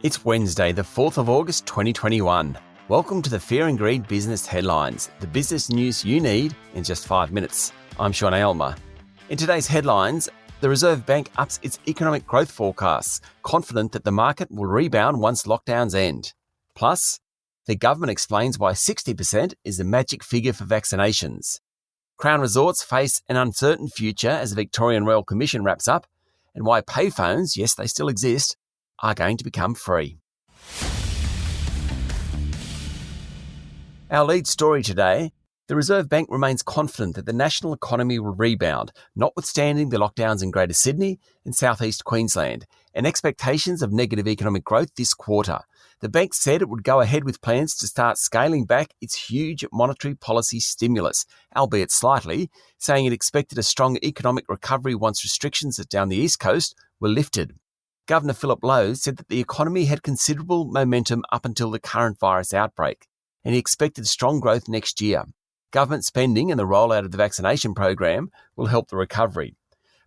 It's Wednesday, the 4th of August 2021. Welcome to the Fear and Greed Business Headlines, the business news you need in just 5 minutes. I'm Sean Aylmer. In today's headlines, the Reserve Bank ups its economic growth forecasts, confident that the market will rebound once lockdowns end. Plus, the government explains why 60% is the magic figure for vaccinations. Crown Resorts face an uncertain future as the Victorian Royal Commission wraps up, and why payphones, yes, they still exist, are going to become free. Our lead story today, the Reserve Bank remains confident that the national economy will rebound, notwithstanding the lockdowns in Greater Sydney and southeast Queensland, and expectations of negative economic growth this quarter. The bank said it would go ahead with plans to start scaling back its huge monetary policy stimulus, albeit slightly, saying it expected a strong economic recovery once restrictions down the East Coast were lifted. Governor Philip Lowe said that the economy had considerable momentum up until the current virus outbreak, and he expected strong growth next year. Government spending and the rollout of the vaccination program will help the recovery.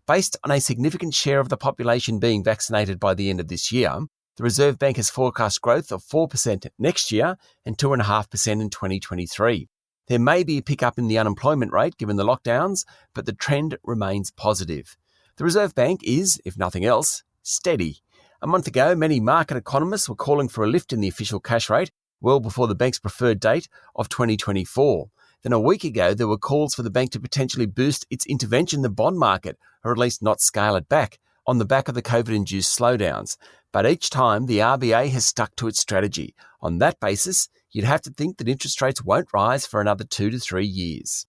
Based on a significant share of the population being vaccinated by the end of this year, the Reserve Bank has forecast growth of 4% next year and 2.5% in 2023. There may be a pickup in the unemployment rate given the lockdowns, but the trend remains positive. The Reserve Bank is, if nothing else, steady. A month ago, many market economists were calling for a lift in the official cash rate well before the bank's preferred date of 2024. Then a week ago, there were calls for the bank to potentially boost its intervention in the bond market, or at least not scale it back, on the back of the COVID-induced slowdowns. But each time, the RBA has stuck to its strategy. On that basis, you'd have to think that interest rates won't rise for another 2 to 3 years.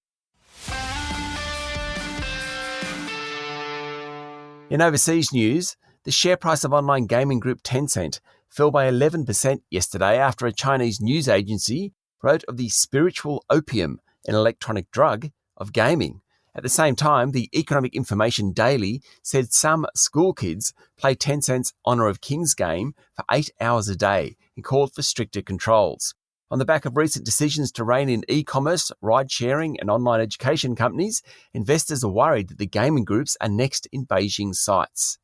In overseas news, the share price of online gaming group Tencent fell by 11% yesterday after a Chinese news agency wrote of the spiritual opium, an electronic drug, of gaming. At the same time, the Economic Information Daily said some school kids play Tencent's Honour of Kings game for 8 hours a day and called for stricter controls. On the back of recent decisions to rein in e-commerce, ride-sharing and online education companies, investors are worried that the gaming groups are next in Beijing's sights.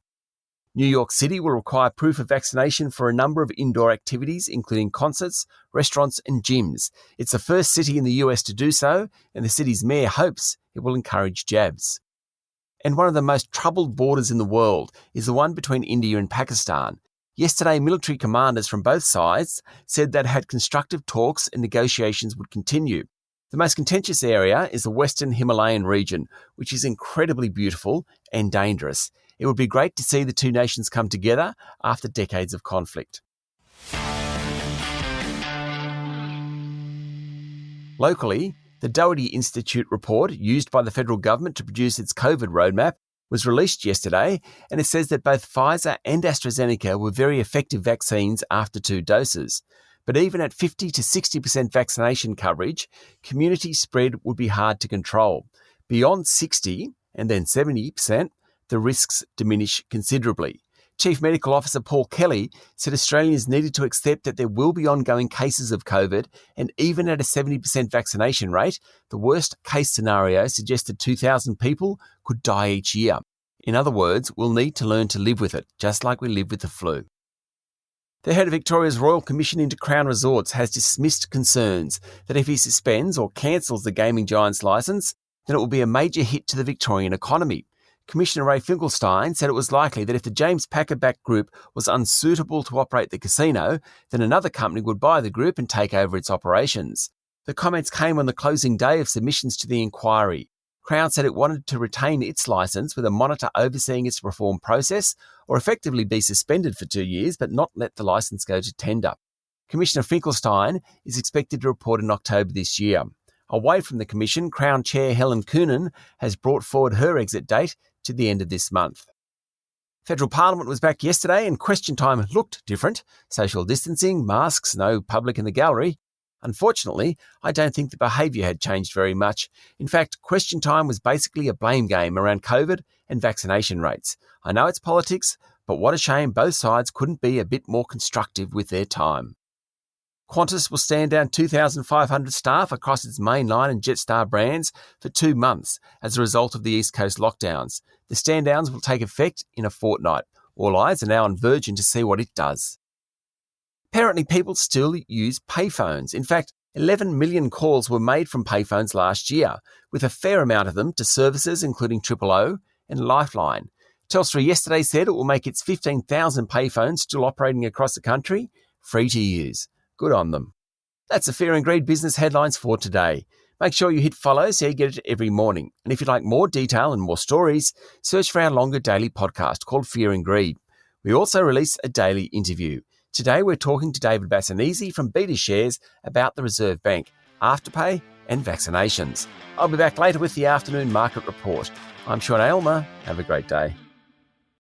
New York City will require proof of vaccination for a number of indoor activities, including concerts, restaurants and gyms. It's the first city in the US to do so, and the city's mayor hopes it will encourage jabs. And one of the most troubled borders in the world is the one between India and Pakistan. Yesterday, military commanders from both sides said that had constructive talks and negotiations would continue. The most contentious area is the Western Himalayan region, which is incredibly beautiful and dangerous. It would be great to see the two nations come together after decades of conflict. Locally, the Doherty Institute report used by the federal government to produce its COVID roadmap was released yesterday, and it says that both Pfizer and AstraZeneca were very effective vaccines after 2 doses. But even at 50 to 60% vaccination coverage, community spread would be hard to control. Beyond 60 and then 70%, the risks diminish considerably. Chief Medical Officer Paul Kelly said Australians needed to accept that there will be ongoing cases of COVID, and even at a 70% vaccination rate, the worst case scenario suggested 2,000 people could die each year. In other words, we'll need to learn to live with it, just like we live with the flu. The head of Victoria's Royal Commission into Crown Resorts has dismissed concerns that if he suspends or cancels the gaming giant's licence, then it will be a major hit to the Victorian economy. Commissioner Ray Finkelstein said it was likely that if the James Packer-backed group was unsuitable to operate the casino, then another company would buy the group and take over its operations. The comments came on the closing day of submissions to the inquiry. Crown said it wanted to retain its licence with a monitor overseeing its reform process, or effectively be suspended for 2 years but not let the licence go to tender. Commissioner Finkelstein is expected to report in October this year. Away from the Commission, Crown Chair Helen Coonan has brought forward her exit date to the end of this month. Federal Parliament was back yesterday and question time looked different. Social distancing, masks, no public in the gallery. Unfortunately, I don't think the behaviour had changed very much. In fact, question time was basically a blame game around COVID and vaccination rates. I know it's politics, but what a shame both sides couldn't be a bit more constructive with their time. Qantas will stand down 2,500 staff across its Mainline and Jetstar brands for 2 months as a result of the East Coast lockdowns. The stand downs will take effect in a fortnight. All eyes are now on Virgin to see what it does. Apparently, people still use payphones. In fact, 11 million calls were made from payphones last year, with a fair amount of them to services including Triple O and Lifeline. Telstra yesterday said it will make its 15,000 payphones still operating across the country free to use. Good on them. That's the Fear and Greed business headlines for today. Make sure you hit follow so you get it every morning. And if you'd like more detail and more stories, search for our longer daily podcast called Fear and Greed. We also release a daily interview. Today we're talking to David Bassanese from Beta Shares about the Reserve Bank, Afterpay and vaccinations. I'll be back later with the afternoon market report. I'm Sean Aylmer. Have a great day.